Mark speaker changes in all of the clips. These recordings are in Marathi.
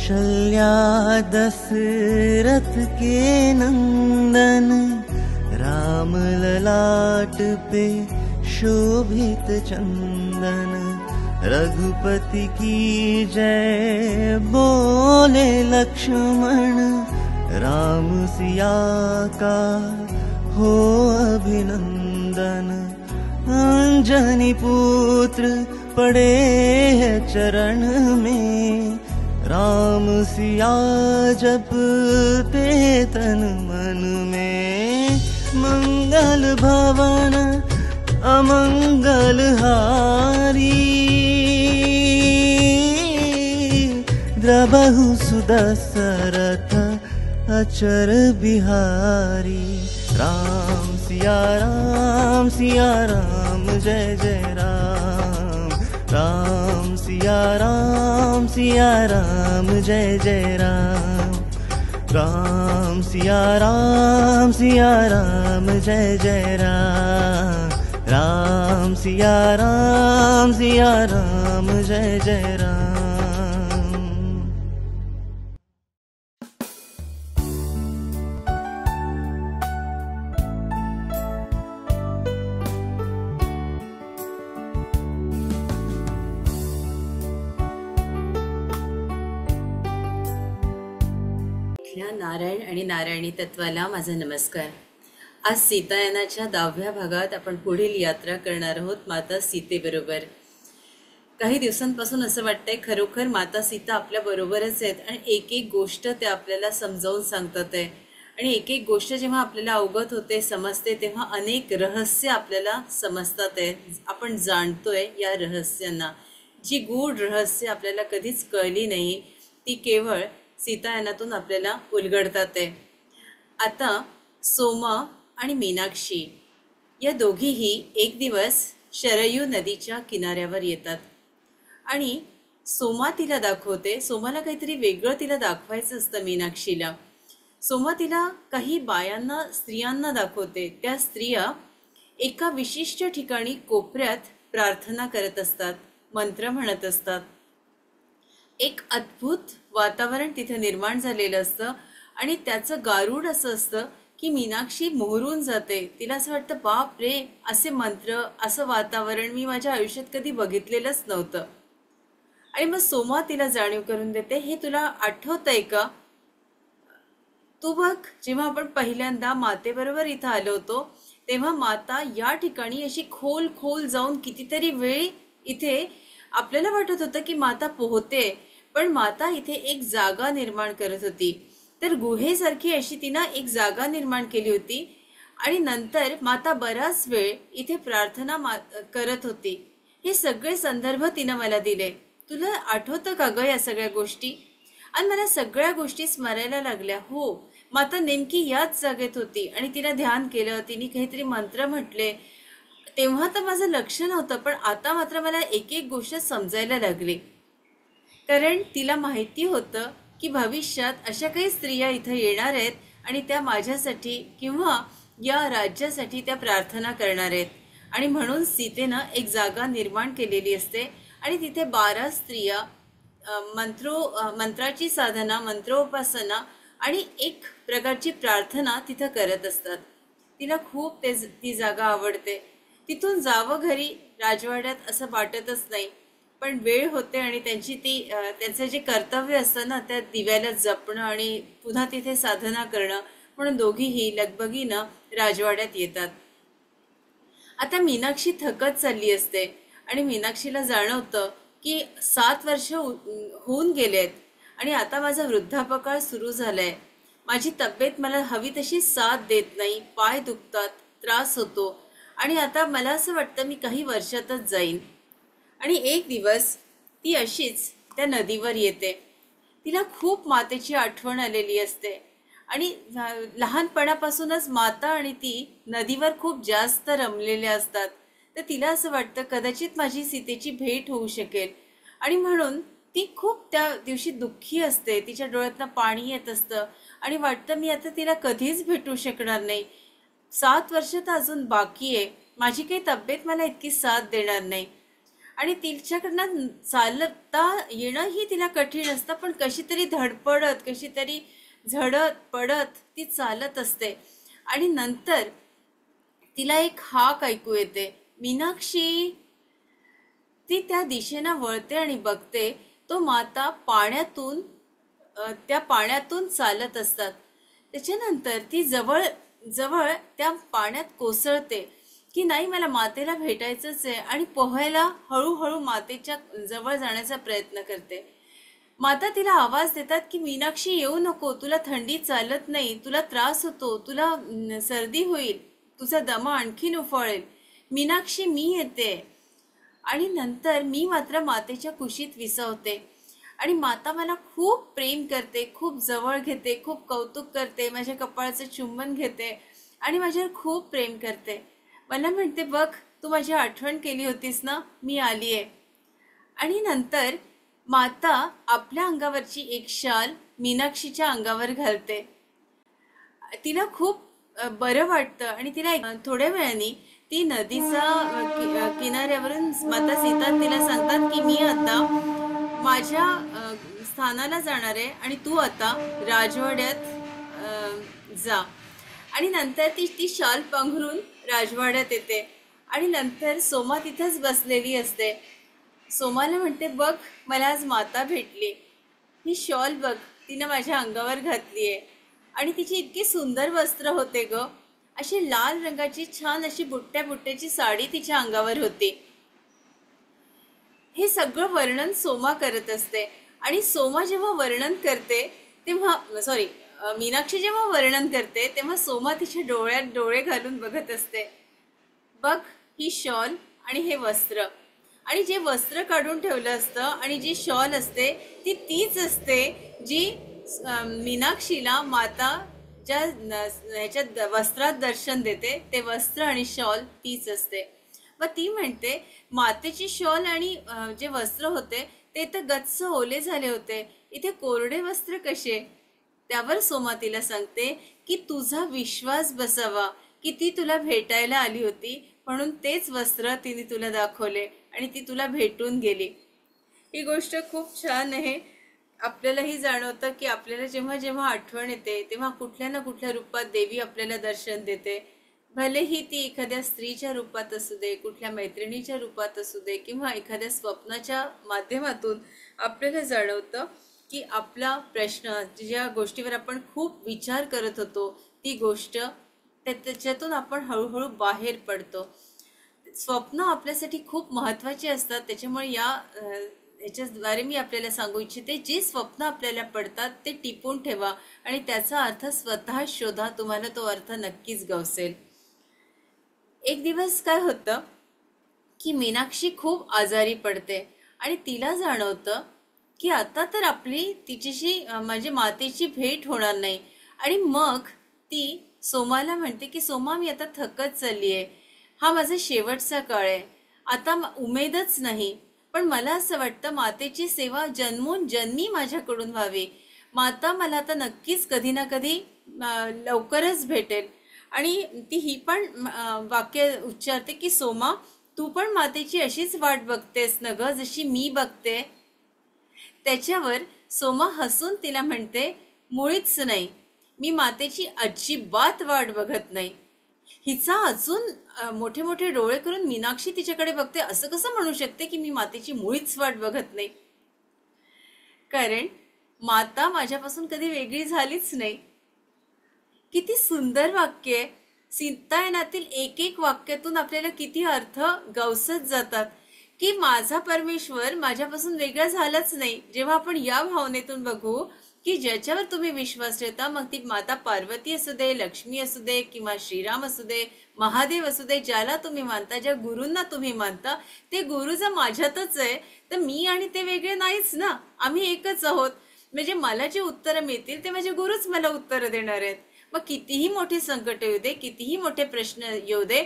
Speaker 1: कौशल्या दशरथ के नंदन, राम ललाट पे शोभित चंदन। रघुपति की जय बोले लक्ष्मण, राम सिया का हो अभिनंदन। अंजनी पुत्र पड़े है चरण में, राम सिया जपते तन मन में। मंगल भवन अमंगल हारी, द्रबहु सुदशरथ अचर बिहारी। राम सिया राम जय जय राम। राम सिया राम जय जय राम। राम सिया राम जय जय राम। राम सिया राम जय जय राम।
Speaker 2: नारायण आणि नारायणी तत्वाला माझा नमस्कार। आज सीतायनाच्या 10व्या भागात आपण पुढील यात्रा करणार आहोत माता सीतेबरोबर। काही दिवसांपासून असं वाटतंय खरोखर माता सीता आपल्या बरोबरच आहेत आणि एक एक गोष्ट ते आपल्याला समजावून सांगतात आहे। आणि एक एक गोष्ट जेव्हा आपल्याला अवगत होते समजते तेव्हा अनेक रहस्य आपल्याला समजतात आहे, आपण जाणतोय या रहस्यांना। जी गूढ रहस्य आपल्याला कधीच कळली नाही ती केवळ सीतायनातून आपल्याला उलगडतात आहे। आता सोमा आणि मीनाक्षी या दोघीही एक दिवस शरयू नदीच्या किनाऱ्यावर येतात आणि सोमा तिला दाखवते। सोमाला काहीतरी वेगळं तिला दाखवायचं असतं मीनाक्षीला। सोमा तिला काही बायांना स्त्रियांना दाखवते। त्या स्त्रिया एका विशिष्ट ठिकाणी कोपऱ्यात प्रार्थना करत असतात, मंत्र म्हणत असतात। एक अद्भुत वातावरण तिथे निर्माण झालेलं असतं आणि त्याचं गारुड असं असतं की मीनाक्षी मोहरून जाते। तिला असं वाटतं बाप रे, असे मंत्र असं वातावरण मी माझ्या आयुष्यात कधी बघितलेलंच नव्हतं। आणि मग सोमा तिला जाणीव करून देते, हे तुला आठवतंय का, तू बघ जेव्हा आपण पहिल्यांदा मातेबरोबर इथं आलो होतो तेव्हा माता या ठिकाणी अशी खोल खोल जाऊन कितीतरी वेळ इथे आपल्याला वाटत होतं की माता पोहते, पण माता इथे एक जागा निर्माण करत होती। तर गुहेसारखी अशी तिनं एक जागा निर्माण केली होती आणि नंतर माता बराच वेळ इथे प्रार्थना करत होती। हे सगळे संदर्भ तिनं मला दिले। तुला आठवतं का ग या सगळ्या गोष्टी? आणि मला सगळ्या गोष्टी स्मरायला लागल्या। हो, माता नेमकी याच जागेत होती आणि तिनं ध्यान केलं, तिने काहीतरी मंत्र म्हटले। तेव्हा तर माझं लक्ष नव्हतं, पण आता मात्र मला एक एक गोष्ट समजायला लागली। कारण तिला माहिती होतं की भविष्यात अशा काही स्त्रिया इथं येणार आहेत आणि त्या माझ्यासाठी किंवा या राज्यासाठी त्या प्रार्थना करणार आहेत। आणि म्हणून सीतेनं एक जागा निर्माण केलेली असते आणि तिथे 12 स्त्रिया मंत्राची साधना, मंत्रोपासना आणि एक प्रकारची प्रार्थना तिथं करत असतात। तिला खूप ती जागा आवडते। तिथून जावं घरी राजवाड्यात असं वाटतच नाही, पण वेळ होते आणि त्यांचं जे कर्तव्य असतं ना, त्या दिव्याला जपणं आणि पुन्हा तिथे साधना करणं, म्हणून दोघीही लगबगीनं राजवाड्यात येतात। आता मीनाक्षी थकत चालली असते आणि मीनाक्षीला जाणवतं की 7 वर्ष होऊन गेलेत आणि आता माझा वृद्धापकाळ सुरू झालाय। माझी तब्येत मला हवी तशी साथ देत नाही, पाय दुखतात, त्रास होतो आणि आता मला असं वाटतं मी काही वर्षातच जाईन। आणि एक दिवस ती अशीच त्या नदीवर येते। तिला खूप मातेची आठवण आलेली असते आणि लहानपणापासूनच माता आणि ती नदीवर खूप जास्त रमलेल्या असतात। तर तिला असं वाटतं कदाचित माझी सीतेची भेट होऊ शकेल आणि म्हणून ती खूप त्या दिवशी दुःखी असते। तिच्या डोळ्यातनं पाणी येत असतं आणि वाटतं मी आता तिला कधीच भेटू शकणार नाही। 7 वर्ष तर अजून बाकी आहे, माझी काही तब्येत मला इतकी साथ देणार नाही। आणि तिच्याकडनं चालता येणंही तिला कठीण असतं, पण कशी तरी धडपडत, कशी तरी झडत पडत ती चालत असते. आणि नंतर तिला एक हाक ऐकू येते, मीनाक्षी. ती त्या दिशेनं वळते आणि बघते, तो माता पाण्यातून त्या पाण्यातून चालत असतात. त्याच्यानंतर ती जवळ जवळ त्या पाण्यात कोसळते की नाही, मला मातेला भेटायचंच आहे, आणि पोहायला हळूहळू मातेच्या जवळ जाण्याचा प्रयत्न करते. माता तिला आवाज देतात की मीनाक्षी येऊ नको, तुला थंडी चालत नाही, तुला त्रास होतो, तुला सर्दी होईल, तुझा दमा आणखीन उफाळेल. मीनाक्षी, मी येते. आणि नंतर मी मात्र मातेच्या कुशीत विसावते आणि माता मला खूप प्रेम करते, खूप जवळ घेते, खूप कौतुक करते, माझ्या कपाळाचं चुंबन घेते आणि माझ्यावर खूप प्रेम करते. मला म्हणते, बघ, तू माझी आठवण केली होतीस ना, मी आली आहे. आणि नंतर माता आपल्या अंगावरची एक शाल मीनाक्षीच्या अंगावर घालते. तिला खूप बरं वाटतं आणि तिला थोड्या वेळाने ती नदीचा किनाऱ्यावरून माता सीता तिला सांगतात की मी आता माझ्या स्थानाला जाणार आहे आणि तू आता राजवाड्यात जा. आणि नंतर ती ती शाल पांघरून राजवाड्यात येते आणि नंतर सोमा तिथंच बसलेली असते. सोमाला म्हणते, बघ, मला आज माता भेटली, ही शॉल बघ, तिनं माझ्या अंगावर घातली आहे. आणि तिची इतकी सुंदर वस्त्र होते ग, अशी लाल रंगाची छान अशी बुट्ट्या बुट्ट्याची साडी तिच्या अंगावर होती. हे सगळं वर्णन सोमा करत असते. आणि सोमा जेव्हा वर्णन करते तेव्हा मीनाक्षी जेव्हा वर्णन करते तेव्हा सोमा तिच्या डोळ्यात डोळे घालून बघत असते. बघ, ही शॉल आणि हे वस्त्र, आणि जे वस्त्र काढून ठेवलं असतं आणि जी शॉल असते ती तीच असते जी मीनाक्षीला माता ज्या ह्याच्यात वस्त्रात दर्शन देते, ते वस्त्र आणि शॉल तीच असते. व ती म्हणते, मातेची शॉल आणि जे वस्त्र होते ते तर गच्च ओले झाले होते, इथे कोरडे वस्त्र कसे? त्यावर सोमा तिला सांगते की तुझा विश्वास बसावा की ती तुला भेटायला आली होती, म्हणून तेच वस्त्र तिने तुला दाखवले आणि ती तुला भेटून गेली. ही गोष्ट खूप छान आहे. आपल्यालाही जाणवतं की आपल्याला जेव्हा जेव्हा आठवण येते तेव्हा कुठल्या ना कुठल्या रूपात देवी आपल्याला दर्शन देते. भलेही ती एखाद्या स्त्रीच्या रूपात असू दे, कुठल्या मैत्रिणीच्या रूपात असू दे, किंवा एखाद्या स्वप्नाच्या माध्यमातून आपल्याला जाणवतं की आपला प्रश्न, ज्या गोष्टीवर आपण खूप विचार करत होतो, ती गोष्ट त्याच्यातून आपण हळूहळू बाहेर पडतो. स्वप्न आपल्यासाठी खूप महत्त्वाची असतात. त्याच्यामुळे ह्याच्याद्वारे मी आपल्याला सांगू इच्छिते, जे स्वप्न आपल्याला पडतात ते टिपून ठेवा आणि त्याचा अर्थ स्वतः शोधा, तुम्हाला तो अर्थ नक्कीच गवसेल. एक दिवस काय होतं की मीनाक्षी खूप आजारी पडते आणि तिला जाणवतं की आता तर आपली तिच्याशी म्हणजे मातेची भेट होणार नाही. आणि मग ती सोमाला म्हणते की सोमा, मी आता थकत चालली आहे, हा माझा शेवटचा काळ आहे, आता उमेदच नाही, पण मला असं वाटतं मातेची सेवा जन्मोन जन्मी माझ्याकडून व्हावी. माता मला आता नक्कीच कधी ना कधी लवकरच भेटेल. आणि ती ही पण वाक्य उच्चारते की सोमा, तू पण मातेची अशीच वाट बघतेस न ग, जशी मी बघते. त्याच्यावर सोमा हसून तिला म्हणते, मुळीच नाही, मी मातेची अजिबात वाट बघत नाही. हिचा अजून मोठे मोठे डोळे करून मीनाक्षी तिच्याकडे बघते. असं कसं म्हणू शकते की मी मातेची मुळीच वाट बघत नाही? कारण माता माझ्यापासून कधी वेगळी झालीच नाही. किती सुंदर वाक्य आहे. सीतायनातील एक एक वाक्यातून आपल्याला किती अर्थ गवसत जातात की माझा परमेश्वर माझ्यापासून वेगळा झालाच नाही. जेव्हा आपण या भावनेतून बघू की ज्याच्यावर तुम्ही विश्वास ठेवता, मग ती माता पार्वती असू दे, लक्ष्मी असू दे, किंवा श्रीराम असू दे, महादेव असू दे, ज्याला तुम्ही मानता, ज्या गुरूंना तुम्ही मानता, ते गुरु जर माझ्यातच आहे तर मी आणि ते वेगळे नाहीच ना, आम्ही एकच आहोत. म्हणजे मला जे उत्तरं मिळतील ते माझे गुरुच मला उत्तरं देणार आहेत. मग कितीही मोठे संकट येऊ दे, कितीही मोठे प्रश्न येऊ दे,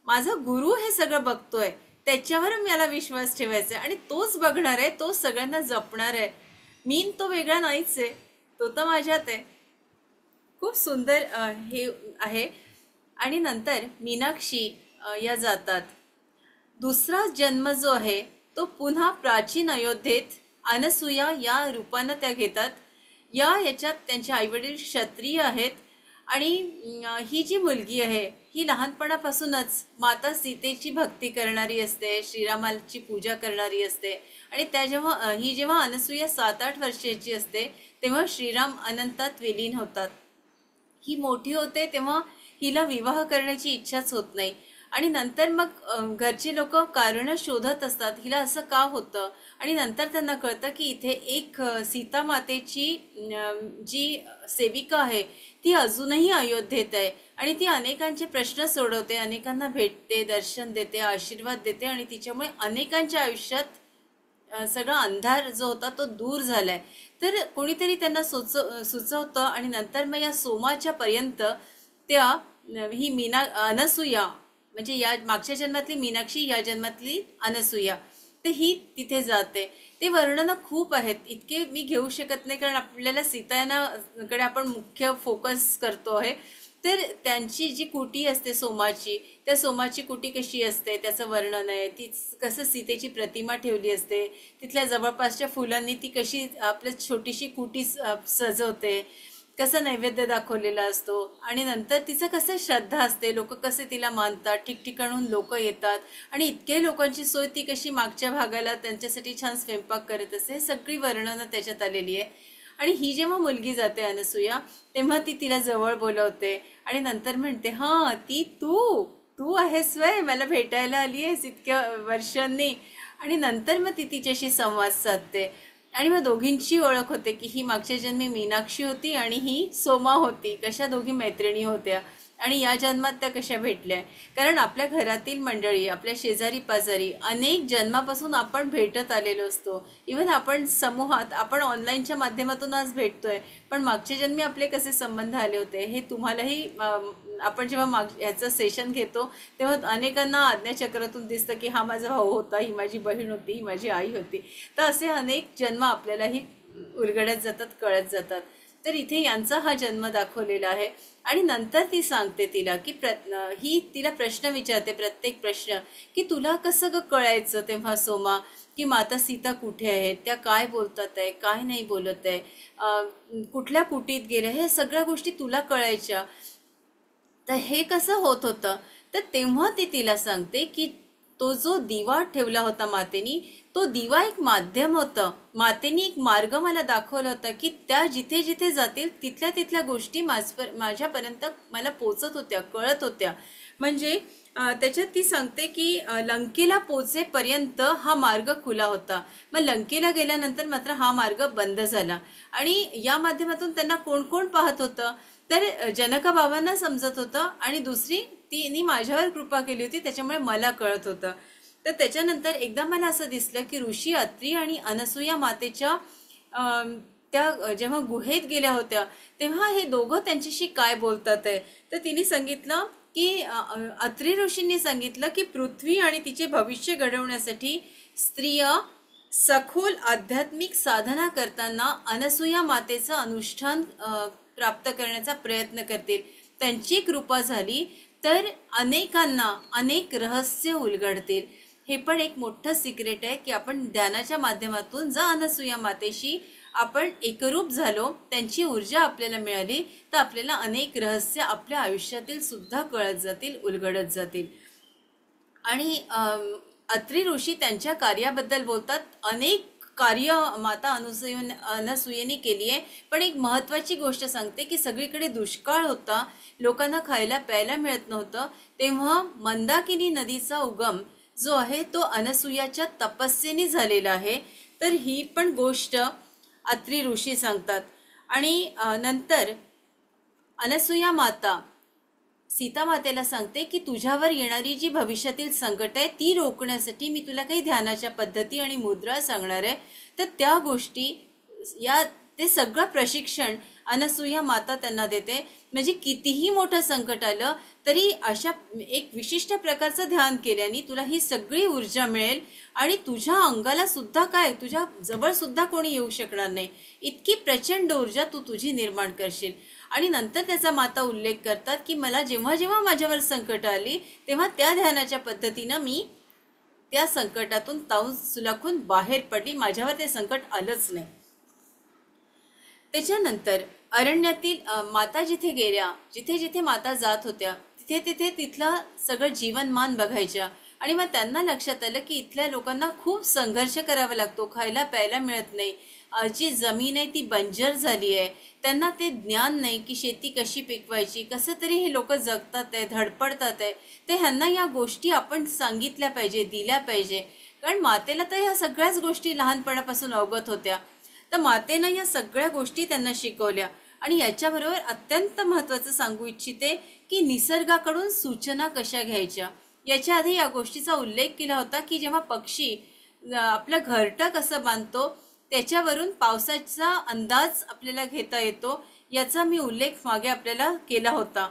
Speaker 2: माझा गुरु हे सगळं बघतोय, त्याच्यावर मला विश्वास ठेवायचा आहे आणि तोच बघणार आहे, तोच सगळ्यांना जपणार आहे. मी तो वेगळा नाहीच आहे, तो तर माझ्यात आहे. खूप सुंदर हे आहे. आणि नंतर मीनाक्षी या जातात. दुसरा जन्म जो आहे तो पुन्हा प्राचीन अयोध्येत अनसुया या रूपानं त्या घेतात. याच्यात त्यांचे आईवडील क्षत्रिय आहेत आणि ही जी मुलगी आहे ही लहानपणापासूनच माता सीतेची भक्ती करणारी असते, श्रीरामाची पूजा करणारी असते. आणि जेव्हा अनसुया 7-8 वर्षाची असते तेव्हा श्रीराम अनंतात विलीन होतात. ही मोठी होते तेव्हा हिला विवाह करण्याची इच्छाच होत नाही. आणि नंतर मग घरचे लोक कारण शोधत असतात हिला असं का होतं. आणि नंतर त्यांना कळतं की इथे एक सीता मातेची जी सेविका आहे ती अजूनही अयोध्येत आहे आणि ती अनेकांचे प्रश्न सोडवते, अनेकांना भेटते, दर्शन देते, आशीर्वाद देते आणि तिच्यामुळे अनेकांच्या आयुष्यात सगळा अंधार जो होता तो दूर झालाय. तर कोणीतरी त्यांना सुचवतं आणि नंतर मग या सोमाच्या पर्यंत त्या ही अनसुया म्हणजे या मागच्या जन्मातली मीनाक्षी, या जन्मातली अनसुया, तर ही तिथे जाते. ते वर्णनं खूप आहेत, इतके मी घेऊ शकत नाही कारण आपल्याला सीतायनाकडे आपण मुख्य फोकस करतो आहे. तर त्यांची जी कुटी असते सोमाची, त्या सोमाची कुटी कशी असते त्याचं वर्णन आहे. ती कसं सीतेची प्रतिमा ठेवली असते, तिथल्या जवळपासच्या फुलांनी ती कशी आपल्या छोटीशी कुटी सजवते, कसं नैवेद्य दाखवलेला असतो आणि नंतर तिचं कसं श्रद्धा असते, लोक कसे तिला मानतात, ठिकठिकाणून लोक येतात आणि इतके लोकांची सोय ती कशी मागच्या भागाला त्यांच्यासाठी छान स्वयंपाक करत असते. सगळी वर्णनं त्याच्यात आलेली आहे. आणि ही जेव्हा मुलगी जाते अनसुया तेव्हा ती तिला जवळ बोलवते आणि नंतर म्हणते, हां ती तू तू आहेस वय, मला भेटायला आली आहेस इतक्या वर्षांनी. आणि नंतर मग ती तिच्याशी संवाद साधते आणि मग दोघींची ओळख होते की ही मागच्या जन्मी मीनाक्षी होती आणि ही सोमा होती. कशा दोघी मैत्रिणी होत्या आणि या जन्मात त्या कशा भेटल्या. कारण आपल्या घरातील मंडळी, आपल्या शेजारी पाजारी अनेक जन्मापासून आपण भेटत आलेलो असतो. इव्हन आपण समूहात, आपण ऑनलाईनच्या माध्यमातून आज भेटतोय, पण मागच्या जन्मी आपले कसे संबंध आले होते हे तुम्हालाही आपण जेव्हा ह्याचं सेशन घेतो तेव्हा अनेकांना आज्ञाचक्रातून दिसतं की हा माझा भाऊ होता, ही माझी बहीण होती, ही माझी आई होती. तर असे अनेक जन्म आपल्यालाही उलगडत जातात, कळत जातात. तर इथे यांचा हा जन्म दाखवलेला आहे. आणि नंतर ती सांगते तिला की ही तिला प्रश्न विचारते, प्रत्येक प्रश्न की तुला कसं ग कळायचं तेव्हा सोमा की माता सीता कुठे आहेत, त्या काय बोलतात आहे, काय नाही बोलत आहे, कुठल्या कुटीत गेल्या, हे सगळ्या गोष्टी तुला कळायच्या. तर हे कसं होत होतं. तर तेव्हा ती तिला सांगते की तो जो दिवा ठेवला होता मातेनी, तो दिवा एक माध्यम होतं. मातेनी एक मार्ग मला दाखवला होता की त्या जिथे जिथे जातील तिथल्या तिथल्या गोष्टी माझ्यापर्यंत मला पोचत होत्या, कळत होत्या. म्हणजे त्याच्यात ती सांगते की लंकेला पोचेपर्यंत हा मार्ग खुला होता, मग लंकेला गेल्यानंतर मात्र हा मार्ग बंद झाला. आणि या माध्यमातून त्यांना कोण कोण पाहत होतं, तर जनका बाबांना समजत होतं आणि दुसरी तिने माझ्यावर कृपा केली होती त्याच्यामुळे मला कळत होतं. तर त्याच्यानंतर एकदा मला असं दिसलं की ऋषी अत्री आणि अनसुया मातेच्या त्या जेव्हा गुहेत गेल्या होत्या तेव्हा हे दोघं त्यांच्याशी काय बोलतात आहे. तर तिने सांगितलं की अत्री ऋषींनी सांगितलं की पृथ्वी आणि तिचे भविष्य घडवण्यासाठी स्त्रिया सखोल आध्यात्मिक साधना करताना अनसुया मातेचं अनुष्ठान प्राप्त करण्याचा प्रयत्न करतील. त्यांची कृपा झाली तर अनेकांना अनेक रहस्य उलगडतील. हे पण एक मोठं सिक्रेट आहे की आपण ध्यानाच्या माध्यमातून जर अनसुया मातेशी आपण एकरूप झालो, त्यांची ऊर्जा आपल्याला मिळाली, तर आपल्याला अनेक रहस्य आपल्या आयुष्यातील सुद्धा कळत जातील, उलगडत जातील. आणि अत्री ऋषी त्यांच्या कार्याबद्दल बोलतात. अनेक कार्य माता अनसुयेने केली आहे, पण एक महत्त्वाची गोष्ट सांगते की सगळीकडे दुष्काळ होता, लोकांना खायला प्यायला मिळत नव्हतं, तेव्हा मंदाकिनी नदीचा उगम जो आहे तो अनसुयाच्या तपस्येने झालेला आहे. तर ही पण गोष्ट अत्री ऋषी सांगतात. आणि नंतर अनसुया माता सीता मातेला सांगते की तुझ्यावर येणारी जी भविष्यातील संकट आहे ती रोखण्यासाठी मी तुला काही ध्यानाच्या पद्धती आणि मुद्रा सांगणार आहे. तर त्या गोष्टी ते सगळं प्रशिक्षण अनसुया माता त्यांना देते. म्हणजे कितीही मोठं संकट आलं तरी अशा एक विशिष्ट प्रकारचं ध्यान केल्याने तुला ही सगळी ऊर्जा मिळेल आणि तुझ्या अंगाला सुद्धा काय, तुझ्या जवळ सुद्धा कोणी येऊ शकणार नाही, इतकी प्रचंड ऊर्जा तू तुझी निर्माण करशील. आणि नंतर त्याचा माता उल्लेख करतात की मला जेव्हा जेव्हा माझ्यावर संकट आली तेव्हा त्या ध्यानाच्या पद्धतीनं मी त्या संकटातून तावून सुलाखून बाहेर पडली, माझ्यावर ते संकट आलंच नाही. त्याच्यानंतर अरण्यातील माता जिथे गेल्या, जिथे जिथे माता जात होत्या तिथे तिथे तिथलं सगळं जीवनमान बघायच्या. आणि मग त्यांना लक्षात आलं की इथल्या लोकांना खूप संघर्ष करावा लागतो, खायला प्यायला मिळत नाही, जी जमीन आहे ती बंजर झाली आहे, त्यांना ते ज्ञान नाही की शेती कशी पिकवायची, कसं तरी हे लोक जगतात आहे, धडपडतात आहे. ते ह्यांना या गोष्टी आपण सांगितल्या पाहिजे, दिल्या पाहिजे. कारण मातेला तर ह्या सगळ्याच गोष्टी लहानपणापासून अवगत होत्या. तर मातेनं या सगळ्या गोष्टी त्यांना शिकवल्या. आणि याच्याबरोबर अत्यंत महत्त्वाचं सांगू इच्छिते की निसर्गाकडून सूचना कशा घ्यायच्या. याच्या आधी या गोष्टीचा उल्लेख केला होता की जेव्हा पक्षी आपलं घरटं कसं बांधतो त्याच्यावरून पावसाचा अंदाज आपल्याला घेता येतो, याचा मी उल्लेख मागे आपल्याला केला होता.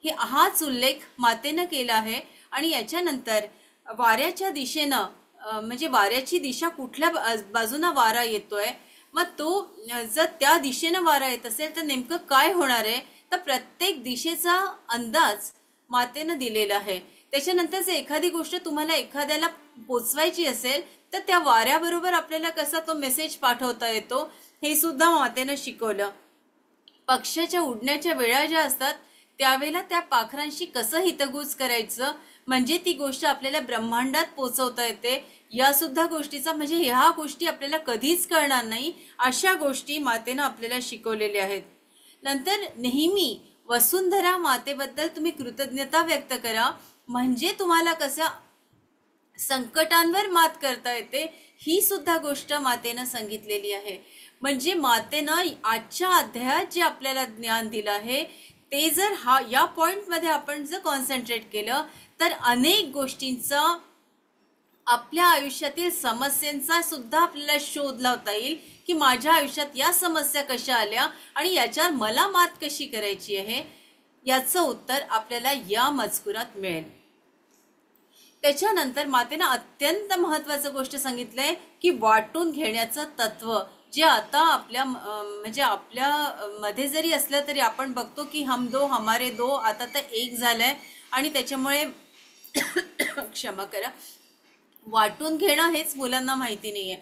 Speaker 2: हाच उल्लेख मातेनं केला आहे. आणि याच्यानंतर वाऱ्याच्या दिशेनं म्हणजे वाऱ्याची दिशा कुठल्या बाजूनं वारा येतोय, मग तो जर त्या दिशेनं वारा येत असेल तर नेमकं काय होणार आहे, तर प्रत्येक दिशेचा अंदाज मातेनं दिलेला आहे. त्याच्यानंतर जर एखादी गोष्ट तुम्हाला एखाद्याला पोचवायची असेल तर त्या वाऱ्याबरोबर आपल्याला कसा तो मेसेज पाठवता येतो हे सुद्धा मातेनं शिकवलं. पक्ष्याच्या उडण्याच्या वेळा ज्या असतात त्यावेळेला त्या पाखरांशी कसं हितगुज करायचं म्हणजे ती गोष्ट आपल्याला ब्रह्मांडात पोचवता येते, या सुद्धा गोष्टीचा म्हणजे ह्या गोष्टी आपल्याला कधीच कळणार नाही अशा गोष्टी मातेनं आपल्याला शिकवलेल्या आहेत. नंतर नेहमी वसुंधरा मातेबद्दल तुम्ही कृतज्ञता व्यक्त करा, म्हणजे तुम्हाला कसं संकटांवर मात करता येते ही सुद्धा गोष्ट मातेनं सांगितलेली आहे. म्हणजे मातेनं आजच्या अध्यायात जे आपल्याला ज्ञान दिलं आहे ते जर या पॉइंटमध्ये आपण जर कॉन्सन्ट्रेट केलं तर अनेक गोष्टींचा आपल्या आयुष्यातील समस्यांचा सुद्धा आपल्याला शोध लावता येईल की माझ्या आयुष्यात या समस्या कशा आल्या आणि याच्यावर मला मात कशी करायची आहे, याचं उत्तर आपल्याला या मजकुरात मिळेल. त्याच्यानंतर मातेनं अत्यंत महत्त्वाचं गोष्ट सांगितलंय की वाटून घेण्याचं तत्व, जे आता आपल्या म्हणजे आपल्या मध्ये जरी असलं तरी आपण बघतो की हम दो हमारे दो आता तर एक झालंय. आणि त्याच्यामुळे क्षमा करा, वाटून घेणं हेच मुलांना माहिती नाहीये.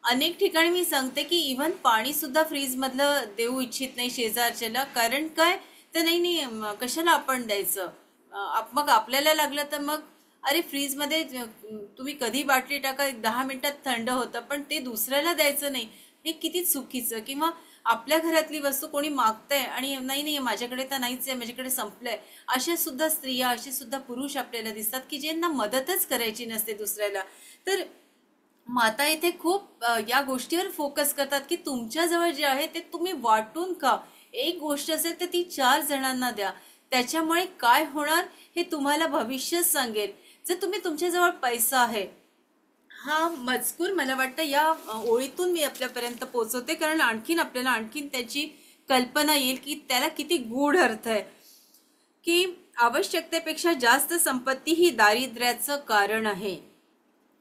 Speaker 2: अनेक ठिकाणी मी सांगते की इव्हन पाणी सुद्धा फ्रीजमधलं देऊ इच्छित नाही शेजारच्याला. कारण काय तर नाही कशाला आपण द्यायचं, मग आपल्याला लागलं तर मग अरे फ्रीजमध्ये तुम्ही कधी बाटली टाका 10 मिनिटात थंड होतं, पण ते दुसऱ्याला द्यायचं नाही, हे किती चुकीचं. किंवा आपल्या घरातली वस्तू कोणी मागतंय आणि नाही माझ्याकडे तर नाहीच आहे, माझ्याकडे संपलंय, अशा सुद्धा स्त्रिया असे सुद्धा पुरुष आपल्याला दिसतात की ज्यांना मदतच करायची नसते दुसऱ्याला. तर माता इथे खूप या गोष्टीवर फोकस करतात की तुमच्याजवळ जे आहे ते तुम्ही वाटून खा. एक गोष्ट असेल तर ती 4 जणांना द्या, त्याच्यामुळे काय होणार हे तुम्हाला भविष्यच सांगेल. जर तुम्ही तुमच्याजवळ पैसा आहे, हा मजकूर मला वाटतं या ओळीतून मी आपल्यापर्यंत पोहोचवते कारण आपल्याला आणखीन त्याची कल्पना येईल की त्याला किती गूढ अर्थ आहे. की आवश्यकतेपेक्षा जास्त संपत्ती ही दारिद्र्याचं कारण आहे.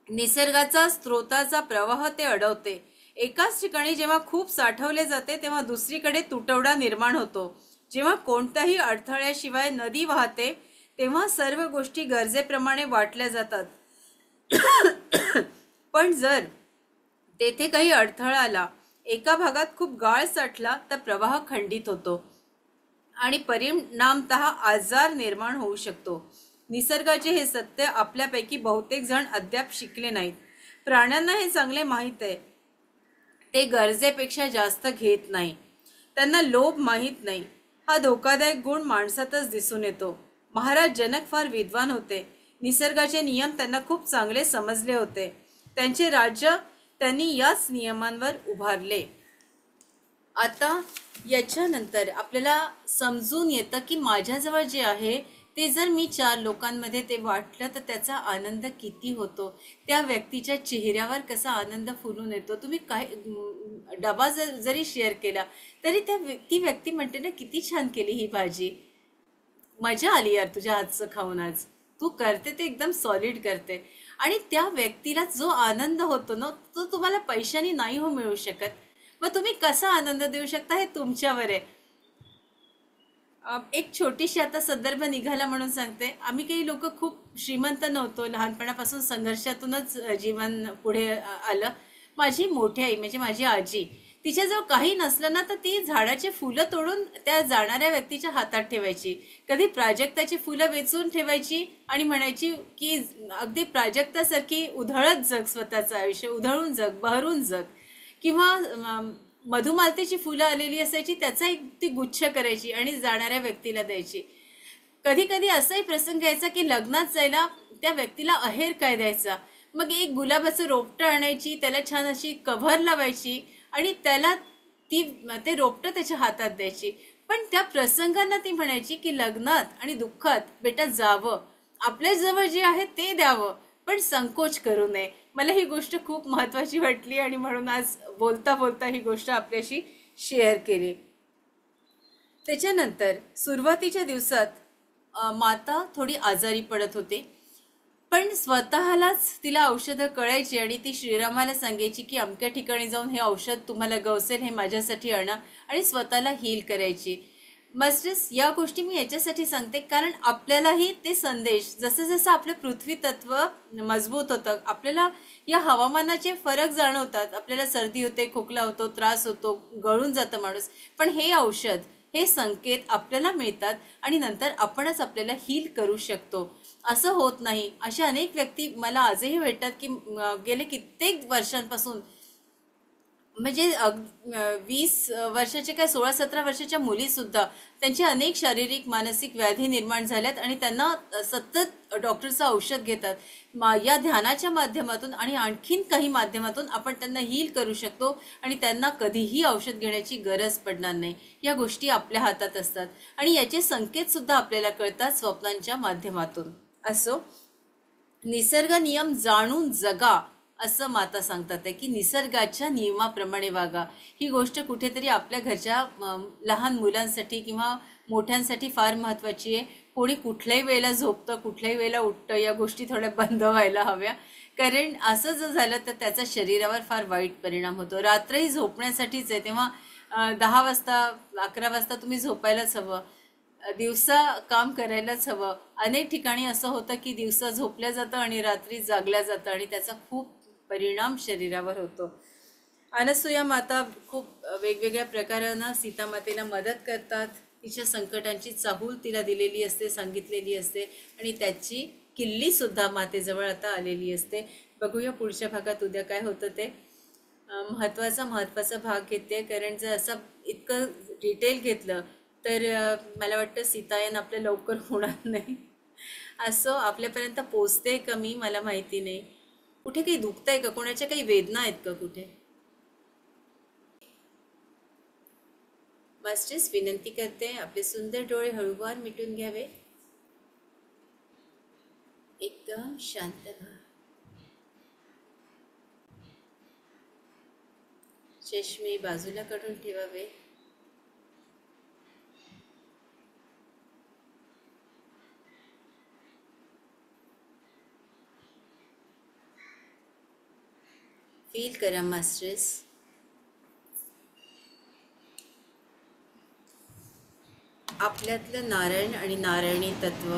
Speaker 2: निसर्गाचा स्रोताचा प्रवाह ते अडवते. एकाच ठिकाणी जेव्हा खूप साठवले जाते तेव्हा दुसरीकडे तुटवडा निर्माण होतो. जेव्हा कोणत्याही अडथळ्याशिवाय नदी वाहते तेव्हा सर्व गोष्टी गरजेप्रमाणे वाटल्या जातात. पण जर तेथे काही अडथळा आला, एका भागात खूप गाळ साठला तर प्रवाह खंडित होतो आणि परिणामतः आजार निर्माण होऊ शकतो. निसर्गाचे हे सत्य आपल्यापैकी बहुतेक जण अद्याप शिकले नाहीत. प्राण्यांना हे चांगले माहीत आहे, ते गरजेपेक्षा जास्त घेत नाही. त्यांना लोभ माहीत नाही. हा धोकादायक गुण माणसातच दिसून येतो. महाराज जनक फार विद्वान होते. निसर्गाचे नियम त्यांना खूप चांगले समजले होते. त्यांचे राज्य त्यांनी याच नियमांवर उभारले. आता याच्यानंतर आपल्याला समजून येतं की माझ्याजवळ जे आहे ते जर मी 4 लोकांमध्ये ते वाटलं तर त्याचा आनंद किती होतो, त्या व्यक्तीच्या चेहऱ्यावर कसा आनंद फुलून येतो. तुम्ही काय डबा जरी शेअर केला तरी ती व्यक्ती म्हणते ना किती छान केली ही भाजी, मजा आली यार तुझ्या हातचं खाऊन, आज तू करते ते एकदम सॉलिड करते. आणि त्या व्यक्तीला जो आनंद होतो ना तो तुम्हाला पैशाने नाही हो मिळू शकत. मग तुम्ही कसा आनंद देऊ शकता हे तुमच्यावर आहे. एक छोटीशी आता संदर्भ निघाला म्हणून सांगते. आम्ही काही लोक खूप श्रीमंत नव्हतो. लहानपणापासून संघर्षातूनच जीवन पुढे आलं. माझी मोठी आई म्हणजे माझी आजी, तिच्याजवळ काही नसलं ना तर ती झाडाची फुलं तोडून त्या जाणाऱ्या व्यक्तीच्या हातात ठेवायची. कधी प्राजक्ताची फुलं वेचून ठेवायची आणि म्हणायची की अगदी प्राजक्तासारखी उधळत जग, स्वतःचं आयुष्य उधळून जग, बहरून जग. किंवा मधुमालतीची फुलं आलेली असायची, त्याचा एक ती गुच्छ करायची आणि जाणाऱ्या व्यक्तीला द्यायची. कधी कधी असाही प्रसंग यायचा की लग्नात जायला त्या व्यक्तीला अहेर काय द्यायचा. मग एक गुलाबाचं रोपटं आणायची, त्याला छान अशी कव्हर लावायची आणि त्याला ती ते रोपटं त्याच्या हातात द्यायची. पण त्या प्रसंगांना ती म्हणायची की लग्नात आणि दुःखात बेटा जावं, आपल्या जवळ जे आहे ते द्यावं, पण संकोच करू नये. मला ही गोष्ट खूप महत्वाची वाटली आणि म्हणून आज बोलता बोलता ही गोष्ट आपल्याशी शेअर केली. त्याच्यानंतर सुरुवातीच्या दिवसात माता थोडी आजारी पडत होती. पण स्वतःलाच तिला औषधं कळायची आणि ती श्रीरामाला सांगायची की अमक्या ठिकाणी जाऊन हे औषध तुम्हाला गवसेल, हे माझ्यासाठी आणा, आणि स्वतःला हील करायची. मस्टर्स या गोष्टी मी याच्यासाठी सांगते कारण आपल्यालाही ते संदेश, जसं जसं आपलं पृथ्वी तत्व मजबूत होतं, आपल्याला या हवामानाचे फरक जाणवतात. आपल्याला सर्दी होते, खोकला होतो, त्रास होतो, गळून जातं माणूस. पण हे औषध, हे संकेत आपल्याला मिळतात आणि नंतर आपणच आपल्याला हील करू शकतो. असं होत नाही. अशा अनेक व्यक्ती मला आजही भेटतात की गेले कित्येक वर्षांपासून, म्हणजे 20 वर्षाचे काय 16-17 वर्षाच्या मुली सुद्धा, त्यांचे अनेक शारीरिक मानसिक व्याधी निर्माण झाल्यात आणि त्यांना सतत डॉक्टरचं औषध घेतात. या ध्यानाच्या माध्यमातून आणि आणखीन काही माध्यमातून आपण त्यांना हील करू शकतो आणि त्यांना कधीही औषध घेण्याची गरज पडणार नाही. या गोष्टी आपल्या हातात असतात आणि याचे संकेत सुद्धा आपल्याला कळतात स्वप्नांच्या माध्यमातून. असो, निसर्ग नियम जाणून जगा, असं माता सांगतात आहे की निसर्गाच्या नियमाप्रमाणे वागा. ही गोष्ट कुठेतरी आपल्या घरच्या लहान मुलांसाठी किंवा मोठ्यांसाठी फार महत्त्वाची आहे. कोणी कुठल्याही वेळेला झोपतं, कुठल्याही वेळेला उठतं, या गोष्टी थोड्या बंद व्हायला हव्या. कारण असं जर झालं तर त्याचा शरीरावर फार वाईट परिणाम होतो. रात्रही झोपण्यासाठीच आहे, तेव्हा 10 वाजता 11 वाजता तुम्ही झोपायलाच हवं, दिवसा काम करायलाच हवं. अनेक ठिकाणी असं होतं की दिवसा झोपल्या जातं आणि रात्री जागल्या जातं आणि त्याचा खूप परिणाम शरीरावर होतो. अनसूया माता खूप वेगवेगळ्या प्रकारानं सीता मातेला मदत करतात. तिच्या संकटांची चाहूल तिला दिलेली असते, सांगितलेली असते आणि त्याची किल्ली सुद्धा मातेजवळ आता आलेली असते. बघूया पुढच्या भागात उद्या काय होतं ते. महत्त्वाचा भाग घेते कारण जर असं इतकं डिटेल घेतलं तर मला वाटतं सीतायन आपलं लवकर होणार नाही. असं आपल्यापर्यंत पोचते का मी, मला माहिती नाही. कुठे काही दुखतंय का, कोणाच्या काही वेदना आहेत का कुठे. मास्टर्स विनंती करते आपले सुंदर डोळे हळूवार मिटून घ्यावे. एकदम शांत व्हा. चष्मे बाजूला काढून ठेवावे. फील करा मास्टर्स, आपल्यातलं नारायण आणि नारायणी तत्व.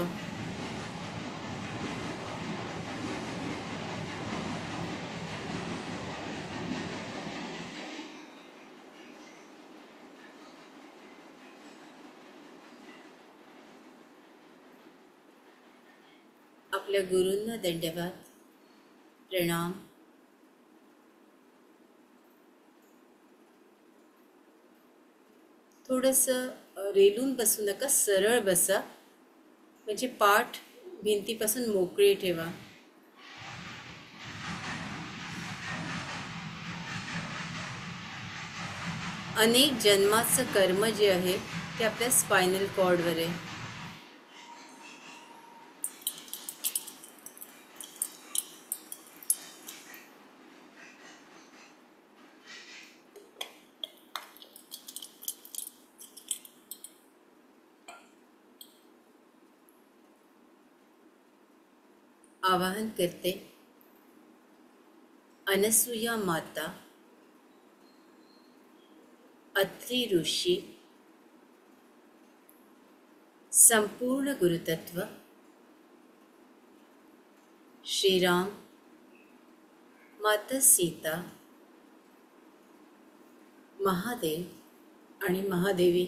Speaker 2: आपल्या गुरूंना दंडवाद, प्रणाम. थोडंसं रेलून बसू नका, सरळ बसा, म्हणजे पाठ भिंतीपासून मोकळी ठेवा. अनेक जन्माचं कर्म जे आहे ते आपल्या स्पायनल कॉर्डवर आहे. आवाहन करते, अनसूया माता, अत्रि ऋषी, संपूर्ण गुरुतत्व श्रीराम, माता सीता, महादेव आणि महादेवी.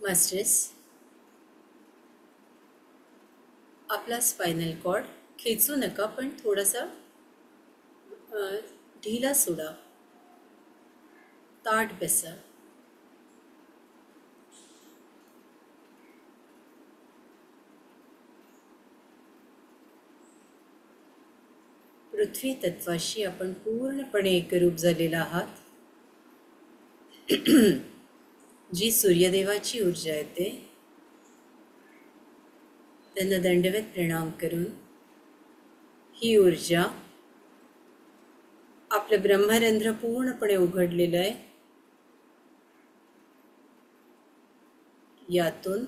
Speaker 2: मास्टर्स, आपला स्पायनल कॉर्ड खेचू नका, पण थोडासा ढिला सोडा. ताठ बसा. पृथ्वी तत्वाशी आपण पूर्णपणे एकरूप झालेला आहात. जी सूर्यदेवाची ऊर्जा येते त्यांना दंडवत प्रणाम करून ही ऊर्जा, आपलं ब्रह्मरंध्र पूर्णपणे उघडलेलं आहे, यातून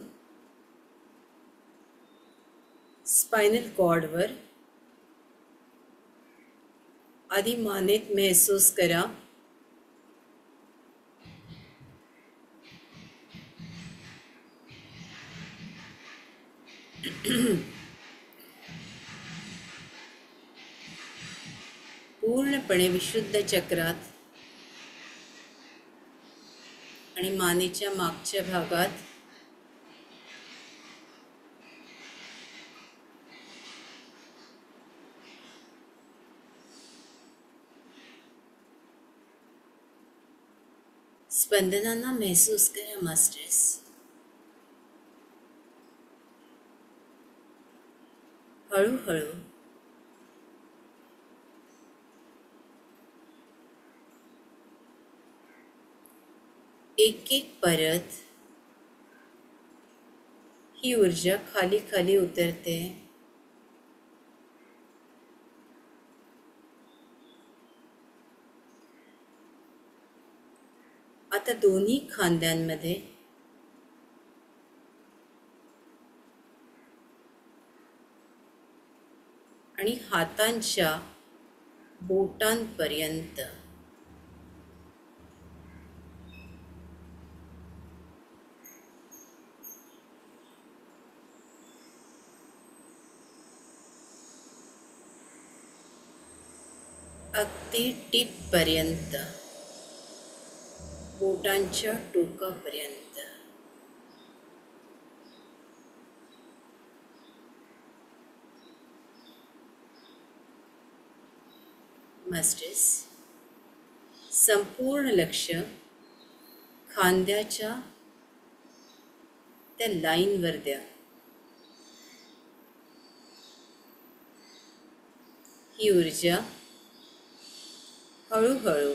Speaker 2: स्पायनल कॉर्डवर आधी मानेत महसूस करा. पूर्णपणे विशुद्ध चक्रात आणि मानेच्या मागच्या भागात स्पंदनांना महसूस करा. मास्टर्स, हळूहळू एक एक परत ही ऊर्जा खाली खाली उतरते. आता दोन्ही खांद्यांमध्ये आणि हातांच्या बोटांपर्यंत अगदी टिपपर्यंत, बोटांच्या टोकापर्यंत मास्टर्स, संपूर्ण लक्ष खांद्याच्या त्या लाईनवर द्या. ही ऊर्जा हळूहळू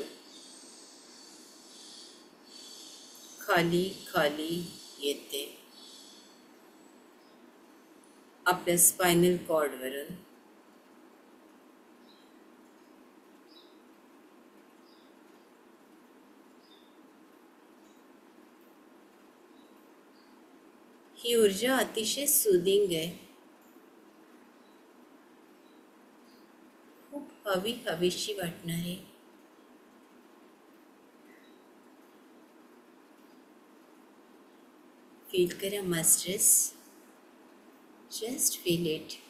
Speaker 2: खाली खाली येते आपल्या स्पायनल कॉर्डवरून. ही ऊर्जा अतिशय सुदिंग आहे, खूप हवीशी वाटणारी. फील करा मास्टर्स, जस्ट फील इट.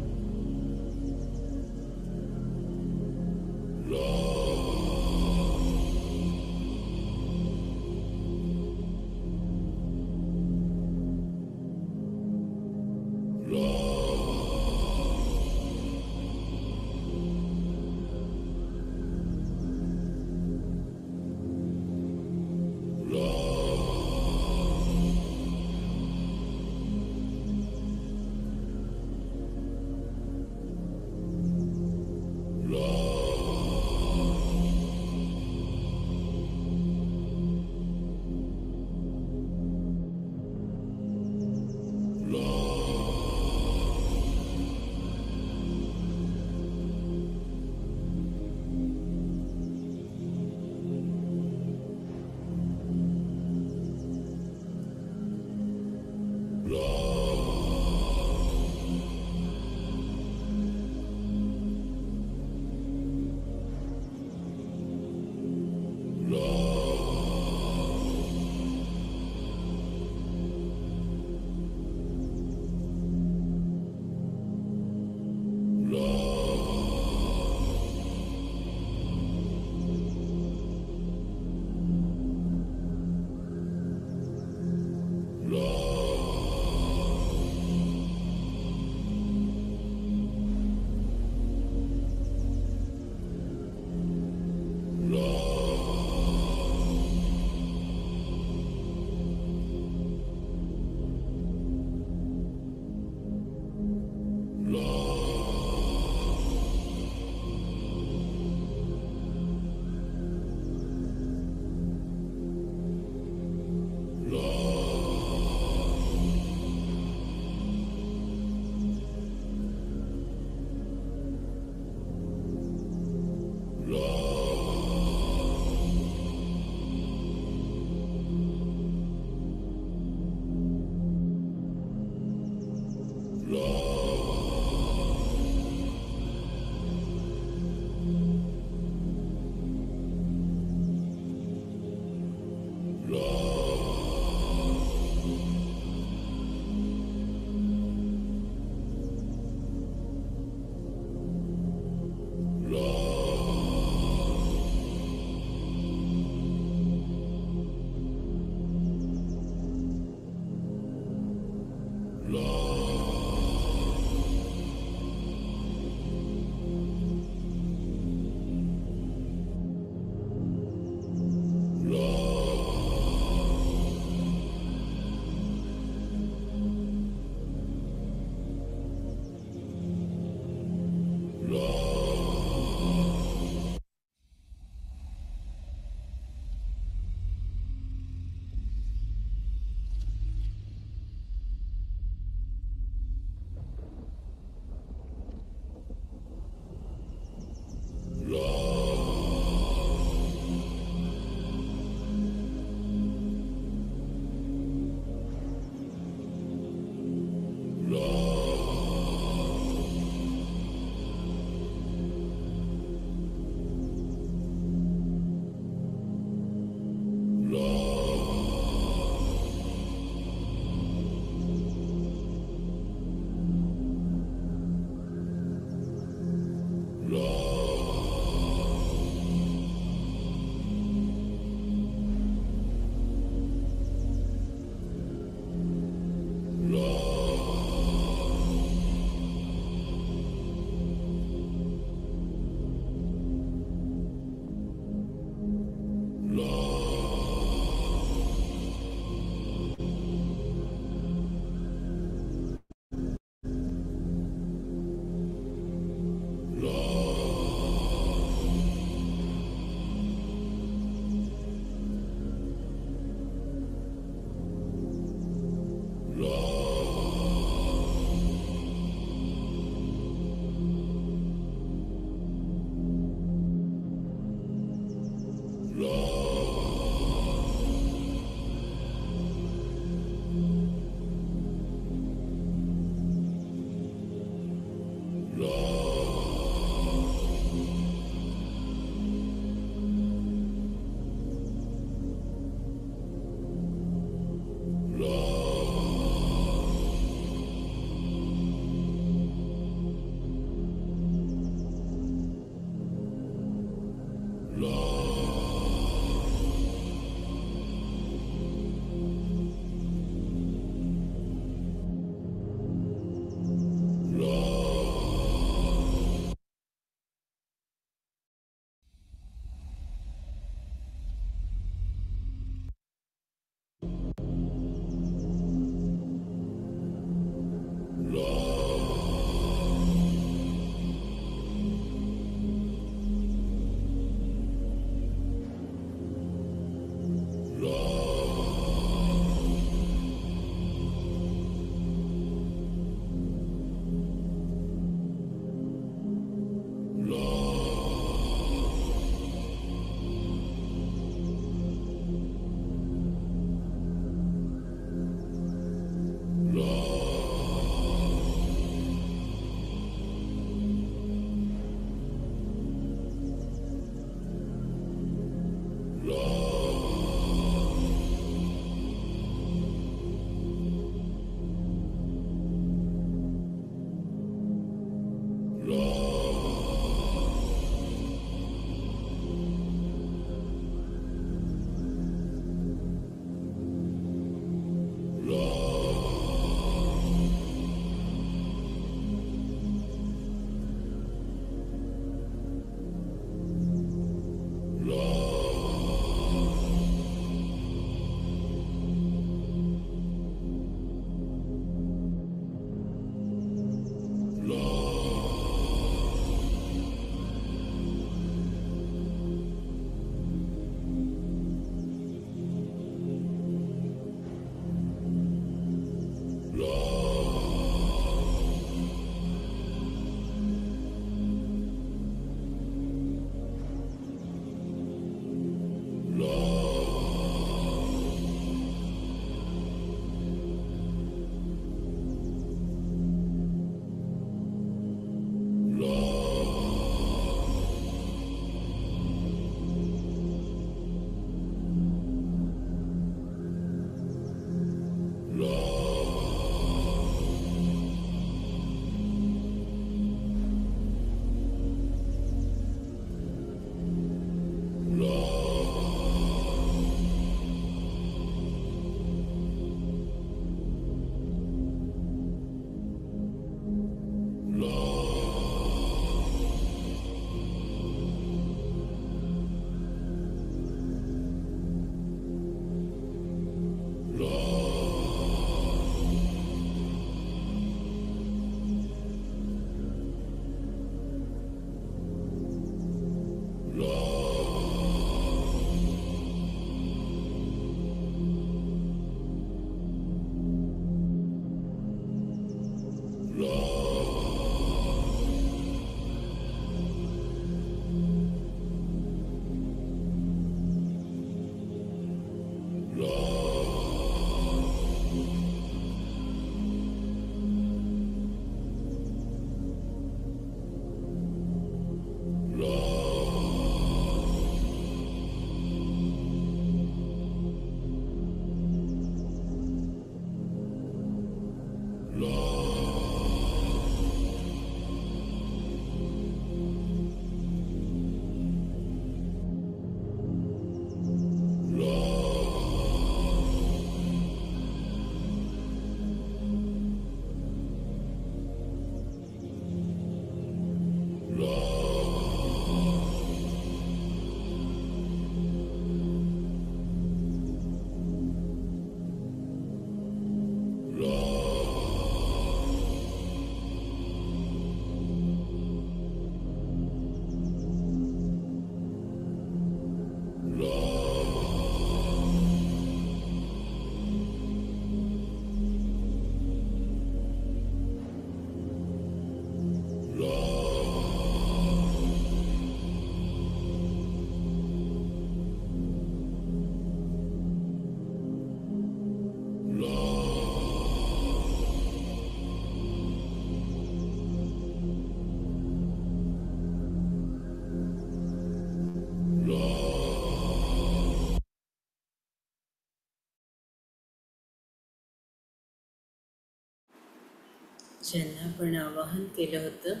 Speaker 2: ज्यांना आपण आवाहन केलं होतं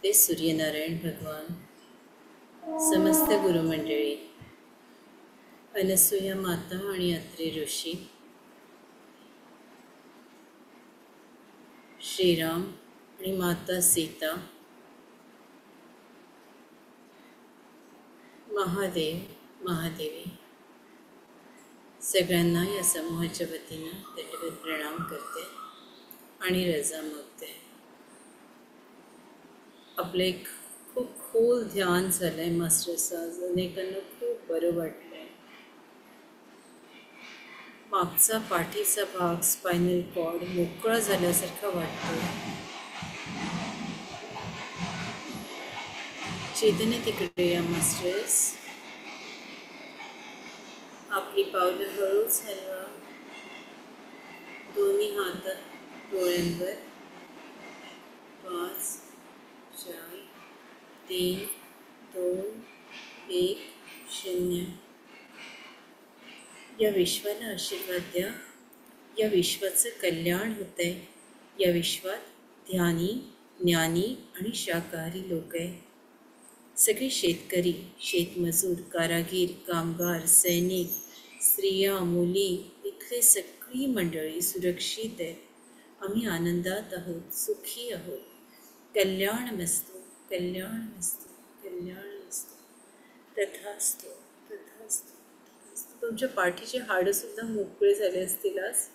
Speaker 2: ते सूर्यनारायण भगवान, समस्त गुरुमंडळी, अनसूया माता आणि अत्रे ऋषी, श्रीराम आणि माता सीता, महादेव महादेवी, सगळ्यांना या समूहाच्या वतीनं दंडवत प्रणाम करते आणि रजा मागते. आपलं एक खूप खोल ध्यान झालं आहे मास्टर्स. आज अनेकांना खूप बरं वाटलं आहे. मागचा पाठीचा भाग, स्पायनल कॉर्ड मोकळा झाल्यासारखा वाटतो. चैतन्य तिकडे या मास्टर्स. आपली पावलं हळूच हलवा. दोन्ही हात डोळ्यांवर. 5 4 3 2 1 0. या विश्वाला आशीर्वाद द्या. या विश्वाचं कल्याण होत आहे. या विश्वात ध्यानी, ज्ञानी आणि शाकाहारी लोक आहे. सगळे शेतकरी, शेतमजूर, कारागीर, कामगार, सैनिक, स्त्रिया, मुली, इथले सगळी मंडळी सुरक्षित आहेत. आम्ही आनंदात आहोत, सुखी आहोत. कल्याणमस्तु, कल्याणमस्तु, कल्याणमस्तु. तथास्तु, तथास्तु, तथास्तु. तुमच्या पाठीचे हाडंसुद्धा मोकळे झाले असतील आज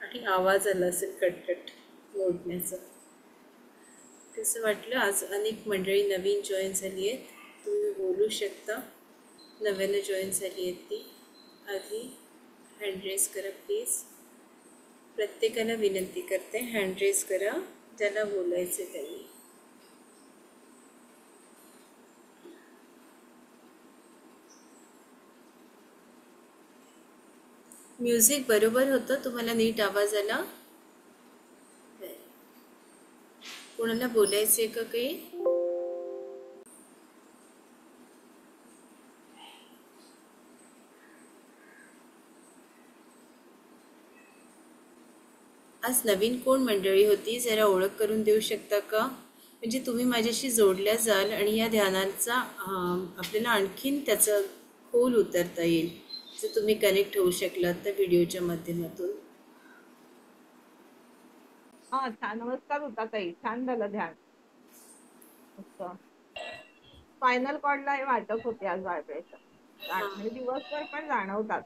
Speaker 2: आणि आवाज आला असेल कटकट मोडण्याचा. कसं वाटलं? आज अनेक मंडळी नवीन जॉईन झाली आहेत. तुम्ही बोलू शकता. नव्यानं जॉईन झाली आहेत ती आधी हँड रेज करा प्लीज. प्रत्येकाला विनंती करते, हँड रेज करा ज्याला बोलायचे त्यांनी. म्युझिक बरोबर होतं? तुम्हाला नीट आवाज आला? कोणाला बोलायचे का काही? आज नवीन कोण मंडळी होती? जरा ओळख करून देऊ शकता का? म्हणजे तुम्ही माझ्याशी जोडल्या जाल आणि या ध्यानाचा आपल्याला आणखीन त्याचं खोल उतरता येईल. जर तुम्ही कनेक्ट होऊ शकलात तर व्हिडिओच्या माध्यमातून.
Speaker 3: हा छान. नमस्कार होता ताई. छान झालं ध्यान. स्पायनल कॉर्डला हे वाटत होते आज व्हायब्रेशन. म्हणजे दिवसभर पण जाणवतात.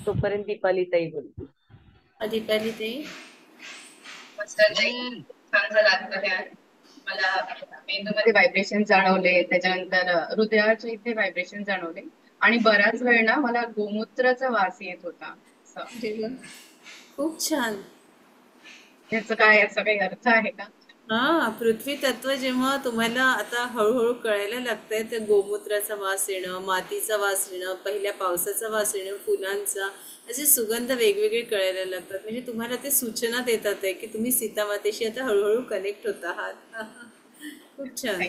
Speaker 3: तोपर्यंत दीपाली ताई बोलते.
Speaker 2: दीपाली ताई.
Speaker 4: छान झालं आजचं ध्यान. मला मेंदूमध्ये व्हायब्रेशन जाणवले, त्याच्यानंतर हृदयाच्या इथे व्हायब्रेशन जाणवले आणि बराच वेळ ना मला गोमूत्राचा वास येत होता.
Speaker 2: खूप छान.
Speaker 4: याचा काय याचा काही अर्थ आहे का?
Speaker 2: पृथ्वी तत्व जेव्हा तुम्हाला आता हळूहळू कळायला लागतंय, तर गोमूत्राचा वास येणं, मातीचा वास येणं, पहिल्या पावसाचा वास येणं, फुलांचा, असे सुगंध वेगवेगळे कळायला लागतात. म्हणजे तुम्हाला ते सूचना देतात आहे की तुम्ही सीता मातेशी आता हळूहळू कनेक्ट होत आहात. खूप छान.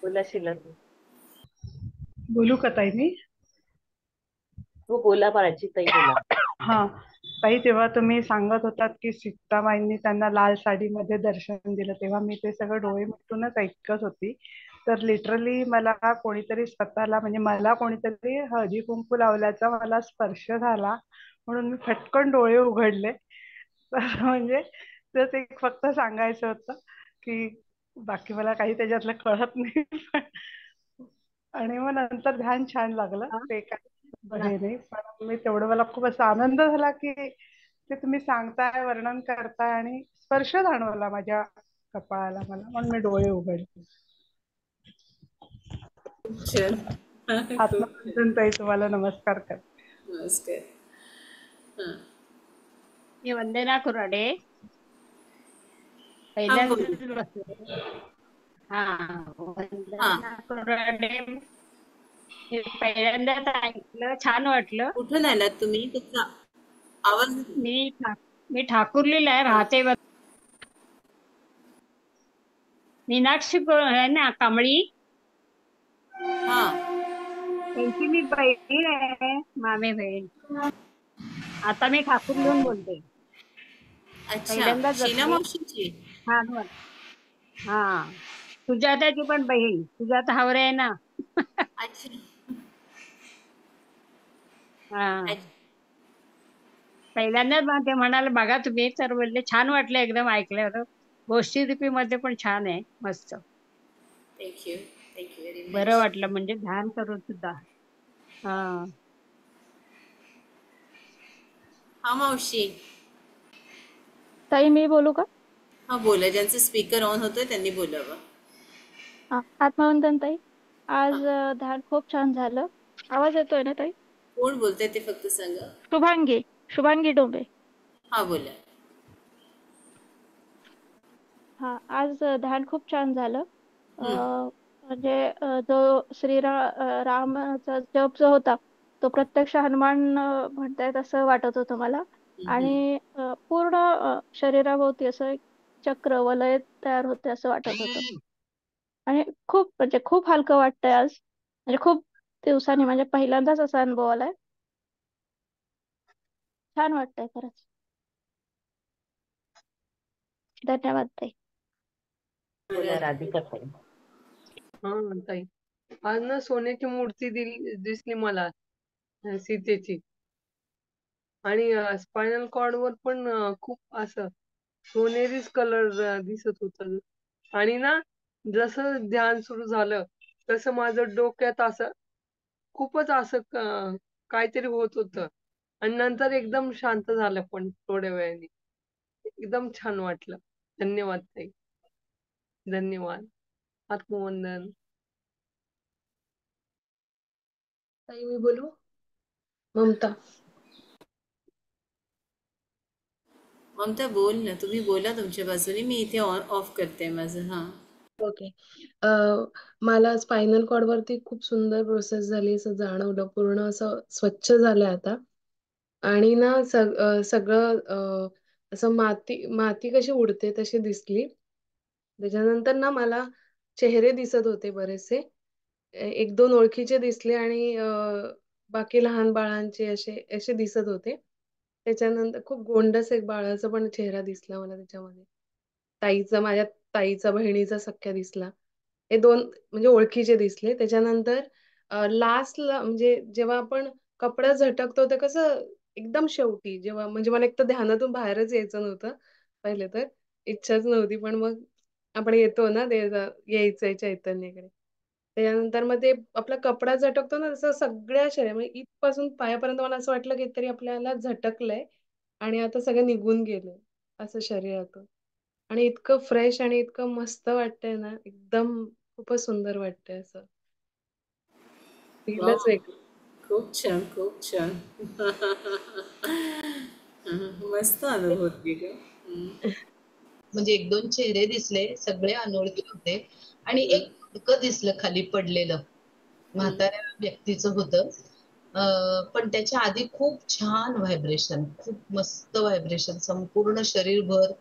Speaker 3: बोला शिला.
Speaker 5: बोलू का ताई मी?
Speaker 3: हो बोला बाळाची ताई बोला.
Speaker 5: हा ताई, तेव्हा तुम्ही सांगत होतात की सीताबाईंनी त्यांना लाल साडीमध्ये दर्शन दिलं, तेव्हा मी ते सगळं डोळे मिटूनच ऐकत होती. तर लिटरली मला कोणीतरी स्वतःला, म्हणजे मला कोणीतरी हळदी कुंकू लावल्याचा मला स्पर्श झाला, म्हणून मी फटकन डोळे उघडले. तर म्हणजे तेच एक फक्त सांगायचं होतं की बाकी मला काही त्याच्यातलं कळत नाही. आणि मग नंतर ध्यान छान लागलं, ते काय हे नाही, पण मी तेवढं मला खूप असा आनंद झाला की ते तुम्ही सांगताय, वर्णन करताय आणि स्पर्श जाणवला माझ्या कपाळाला मला, म्हणून मी डोळे उघडले. आत्मचिंतन ताई, तुम्हाला नमस्कार करते.
Speaker 2: नमस्कार.
Speaker 6: मी वंदना कुराडे. पहिल्यांदा वंदना कुराडे पहिल्यांदाच ऐकलं, छान वाटलं.
Speaker 2: कुठून आलात तुम्ही? तुमचा आवाज.
Speaker 6: मी ठाकुर्लीला आहे, राहते. मीनाक्षी आहे ना कांबळी,
Speaker 2: हा
Speaker 6: त्यांची मी बहीण आहे, मामे बहीण. आता मी ठाकूरलीहून बोलते.
Speaker 2: अच्छा,
Speaker 6: पहिल्यांदाच
Speaker 2: शीला
Speaker 6: बसले.
Speaker 2: मावशींची.
Speaker 6: छान वाट हा सुजाताची पण बहीण सुजाता हावरे आहे ना.
Speaker 2: अच्छा.
Speaker 6: हा
Speaker 2: अच्छा.
Speaker 6: पहिल्यांदाच ते म्हणाले बघा तुम्ही, तर बोलले छान वाटलं एकदम ऐकल्यावर. गोष्टी लिपीमध्ये पण छान आहे, मस्त.
Speaker 2: थँक्यू. थँक्यू व्हेरी
Speaker 6: बरं
Speaker 2: मच.
Speaker 6: वाटलं म्हणजे ध्यान करून सुद्धा. हा
Speaker 2: हा मावशी.
Speaker 7: ताई मी बोलू का?
Speaker 2: हा बोला, ज्यांचं स्पीकर ऑन होतोय त्यांनी बोलावं.
Speaker 7: हा आत्मावंदन ताई.
Speaker 2: हा,
Speaker 7: आज ध्यान खूप छान झालं. आवाज येतोय ना ताई?
Speaker 2: कोण बोलतंय ते फक्त सांगा.
Speaker 7: शुभांगी शुभांगी डोंबे.
Speaker 2: हा बोला.
Speaker 7: हा आज ध्यान खूप छान झालं.
Speaker 2: हम्म.
Speaker 7: म्हणजे जो रामाचा जप जो होता तो प्रत्यक्ष हनुमान म्हणतायत असं वाटत होतं मला.
Speaker 2: हम्म.
Speaker 7: आणि पूर्ण शरीराभोवती असं एक चक्र वलय तयार होते असं वाटत होतं. आणि खूप म्हणजे खूप हलकं वाटतंय आज. म्हणजे खूप दिवसांनी म्हणजे पहिल्यांदाच असा अनुभव आलाय. छान वाटतंय खरंच. धन्यवाद ताई.
Speaker 2: बोला.
Speaker 8: हा ताई, आज ना सोन्याची मूर्ती दिसली मला, सीतेची. आणि स्पायनल कॉर्ड वर पण खूप असं सोनेरीच कलर दिसत होत. आणि ना जसं ध्यान सुरू झालं तसं माझं डोक्यात असं खूपच असं काहीतरी होत होतं. आणि नंतर एकदम शांत झालं पण थोड्या वेळाने. एकदम छान वाटलं. धन्यवाद ताई. धन्यवाद. आत्मवंदन.
Speaker 9: ताई मी बोलू? ममता.
Speaker 2: ममता बोल ना, तुम्ही बोला तुमच्या बाजूने, मी इथे ऑन ऑफ करते माझं. हा.
Speaker 9: ओके. मला स्पायनल कॉर्ड वरती खूप सुंदर प्रोसेस झाली असं जाणवलं. पूर्ण असं स्वच्छ झालंय आता. आणि ना सगळं असं माती माती कशी उडते तशी दिसली. त्याच्यानंतर ना मला चेहरे दिसत होते बरेचसे. एक दोन ओळखीचे दिसले आणि बाकी लहान बाळांचे असे असे दिसत होते. त्याच्यानंतर खूप गोंडस एक बाळाचा पण चेहरा दिसला मला त्याच्यामध्ये. माझ्या ताईचा बहिणीचा सख्या दिसला. हे दोन म्हणजे ओळखीचे दिसले. त्याच्यानंतर लास्टला म्हणजे जेव्हा आपण कपडा झटकतो ते कसं एकदम शेवटी जेव्हा म्हणजे मला एक तर ध्यानातून बाहेरच यायचं नव्हतं पहिले तर. इच्छाच नव्हती. पण मग आपण येतो ना ते यायचंय चैतन्याकडे. त्याच्यानंतर मग ते आपला कपडा झटकतो ना तसं सगळ्या शरीर म्हणजे इथपासून पायापर्यंत मला असं वाटलं की तरी आपल्याला झटकलंय आणि आता सगळं निघून गेलंय असं शरीरातून. आणि इतकं फ्रेश आणि इतकं मस्त वाटतंय ना एकदम खूपच सुंदर वाटतंय असं.
Speaker 2: वाव,
Speaker 9: फीलच वेगळं.
Speaker 2: खूप छान, खूप छान. मस्त अनुभूती ग. हम्म.
Speaker 9: म्हणजे एक दोन चेहरे दिसले, सगळे अनोळखी होते आणि
Speaker 2: हम्म.
Speaker 9: एक मुंडकं दिसलं खाली पडलेलं,
Speaker 2: हम्म.
Speaker 9: म्हाताऱ्या व्यक्तीचं होतं. पण त्याच्या आधी खूप छान व्हायब्रेशन, खूप मस्त व्हायब्रेशन संपूर्ण शरीरभर.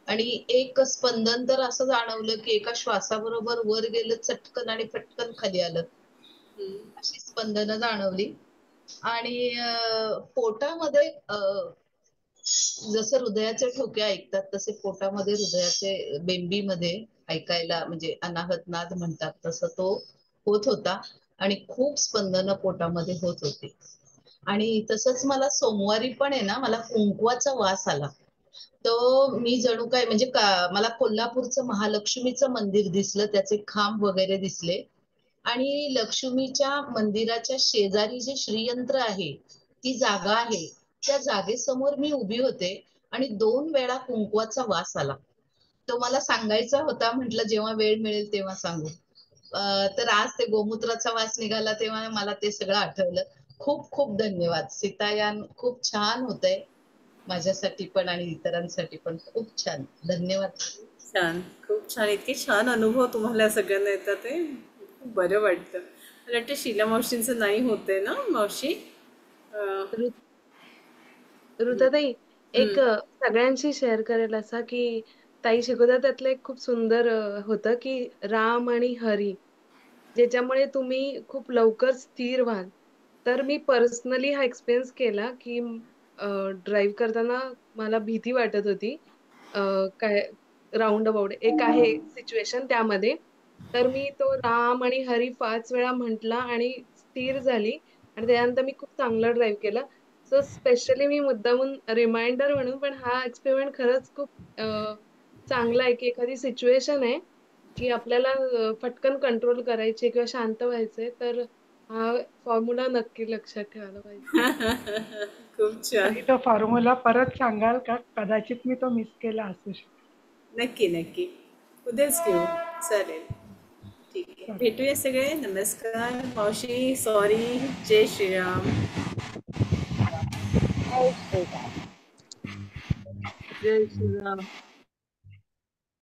Speaker 9: आणि एक स्पंदन तर असं जाणवलं की एका श्वासाबरोबर वर गेलं चटकन आणि पटकन खाली आलं,
Speaker 2: हम्म.
Speaker 9: अशी स्पंदनं जाणवली. आणि पोटामध्ये जसं हृदयाचे ठोके ऐकतात तसे पोटामध्ये हृदयाचे बेंबीमध्ये ऐकायला म्हणजे अनाहत नाद म्हणतात तसं तो होत होता. आणि खूप स्पंदनं पोटामध्ये होत होती. आणि तसंच मला सोमवारी पण आहे ना मला कुंकवाचा वास आला. तो मी जणू काय म्हणजे मला कोल्हापूरचं महालक्ष्मीचं मंदिर दिसलं, त्याचे खांब वगैरे दिसले. आणि लक्ष्मीच्या मंदिराच्या शेजारी जे श्रीयंत्र आहे ती जागा आहे, त्या जागेसमोर मी उभी होते आणि 2 वेळा कुंकवाचा वास आला. तो मला सांगायचा होता, म्हटलं जेव्हा वेळ मिळेल तेव्हा सांगू. तर आज ते गोमूत्राचा वास निघाला तेव्हा मला ते सगळं आठवलं. खूप खूप धन्यवाद. सीतायान खूप छान होतंय माझ्यासाठी पण आणि इतरांसाठी पण खूप छान. धन्यवाद.
Speaker 2: छान, खूप छान. इतके छान अनुभव तुम्हाला सगळ्यांना येतात ते खूप बरं वाटतं. मला वाटतं शीला मावशींचं नाही होतंय ना मावशी? अं, हम्म.
Speaker 9: ऋताताई, एक
Speaker 2: हम्म.
Speaker 9: सगळ्यांशी शेअर करेल असा की ताई शिकवतात त्यातलं एक खूप सुंदर होतं की राम आणि हरी ज्याच्यामुळे तुम्ही खूप लवकर स्थिर व्हाल. तर मी पर्सनली हा एक्सपिरियन्स केला की ड्राईव्ह करताना मला भीती वाटत होती. काय राऊंड अबाउट एक आहे सिच्युएशन त्यामध्ये, तर मी तो राम आणि हरी 5 वेळा म्हटला आणि स्थिर झाली आणि त्यानंतर मी खूप चांगला ड्राईव्ह केला. सो स्पेशली मी मुद्दामून रिमाइंडर म्हणून, पण हा एक्सपेरिमेंट खरंच खूप चांगला आहे, की एखादी सिच्युएशन आहे की आपल्याला पटकन कंट्रोल करायची किंवा शांत व्हायचंय, तर हा फॉर्म्युला नक्की लक्षात ठेवायला पाहिजे.
Speaker 2: खूप छान.
Speaker 5: ताई, तो फॉर्म्युला परत सांगाल का? कदाचित मी तो मिस केला असू शकतो.
Speaker 2: नक्की नक्की उद्याच घेऊ. चालेल. ठीक आहे.
Speaker 5: चालेल.
Speaker 2: भेटूया सगळे. नमस्कार मावशी. सॉरी. जय श्रीराम.
Speaker 6: जय श्रीराम.
Speaker 8: जय श्रीराम.